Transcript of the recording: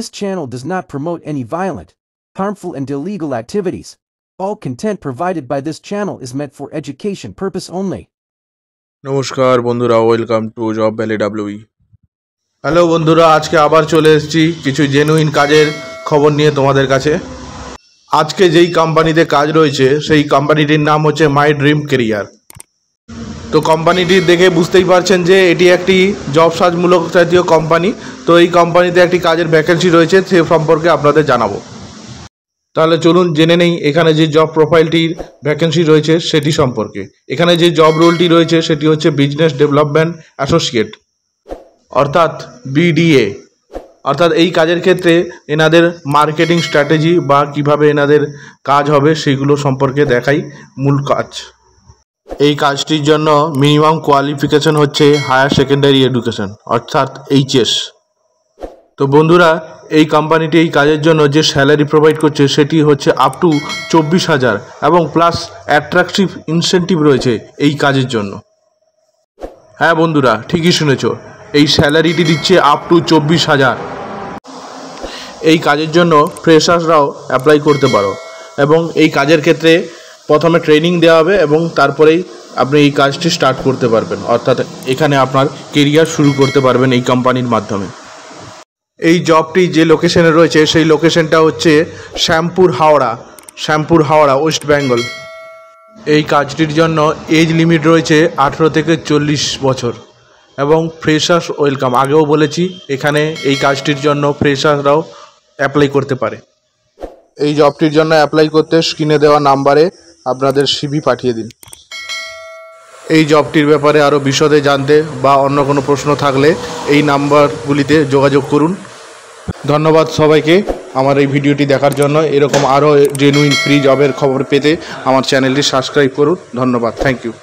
This channel does not promote any violent, harmful and illegal activities. All content provided by this channel is meant for education purpose only. নমস্কার বন্ধুরা, welcome to job valley ডাব্লিউই। Hello বন্ধুরা, আজকে আবার চলে এসেছি কিছু genuine কাজের খবর নিয়ে তোমাদের কাছে। আজকে যেই কোম্পানিতে কাজ রয়েছে সেই কোম্পানিটির নাম হচ্ছে মাই ড্রিম কেরিয়ার। তো কোম্পানিটি দেখে বুঝতেই পারছেন যে এটি একটি জব সার্চমূলক জাতীয় কোম্পানি। তো এই কোম্পানিতে একটি কাজের ভ্যাকেন্সি রয়েছে, সে সম্পর্কে আপনাদের জানাবো। তাহলে চলুন জেনে নেই এখানে যে জব প্রোফাইলটির ভ্যাকেন্সি রয়েছে সেটি সম্পর্কে। এখানে যে জব রোলটি রয়েছে সেটি হচ্ছে বিজনেস ডেভেলপমেন্ট অ্যাসোসিয়েট, অর্থাৎ বিডিএ। অর্থাৎ এই কাজের ক্ষেত্রে এনাদের মার্কেটিং স্ট্র্যাটেজি বা কিভাবে এনাদের কাজ হবে সেগুলো সম্পর্কে দেখাই মূল কাজ। এই কাজটির জন্য মিনিমাম কোয়ালিফিকেশন হচ্ছে হায়ার সেকেন্ডারি এডুকেশন, অর্থাৎ এইচএস। তো বন্ধুরা, এই কোম্পানিটি এই কাজের জন্য যে স্যালারি প্রোভাইড করছে সেটি হচ্ছে আপ টু 24,000 এবং প্লাস অ্যাট্রাকটিভ ইনসেন্টিভ রয়েছে এই কাজের জন্য। হ্যাঁ বন্ধুরা, ঠিকই শুনেছ, এই স্যালারিটি দিচ্ছে আপ টু 24,000। এই কাজের জন্য ফ্রেশার্সরাও অ্যাপ্লাই করতে পারো এবং এই কাজের ক্ষেত্রে প্রথমে ট্রেনিং দেওয়া হবে এবং তারপরেই আপনি এই কাজটি স্টার্ট করতে পারবেন, অর্থাৎ এখানে আপনার কেরিয়ার শুরু করতে পারবেন এই কোম্পানির মাধ্যমে। এই জবটি যে লোকেশনে রয়েছে সেই লোকেশনটা হচ্ছে শ্যামপুর হাওড়া, ওয়েস্ট বেঙ্গল। এই কাজটির জন্য এজ লিমিট রয়েছে 18 থেকে 40 বছর এবং ফ্রেশার্স ওয়েলকাম। আগেও বলেছি, এখানে এই কাজটির জন্য ফ্রেশাররাও অ্যাপ্লাই করতে পারে। এই জবটির জন্য অ্যাপ্লাই করতে স্ক্রিনে দেওয়া নাম্বারে আপনাদের সিভি পাঠিয়ে দিন। এই জবটির ব্যাপারে আরও বিশদে জানতে বা অন্য কোনো প্রশ্ন থাকলে এই নাম্বারগুলিতে যোগাযোগ করুন। ধন্যবাদ সবাইকে আমার এই ভিডিওটি দেখার জন্য। এরকম আরও জেনুইন ফ্রি জবের খবর পেতে আমার চ্যানেলটি সাবস্ক্রাইব করুন। ধন্যবাদ, থ্যাংক ইউ।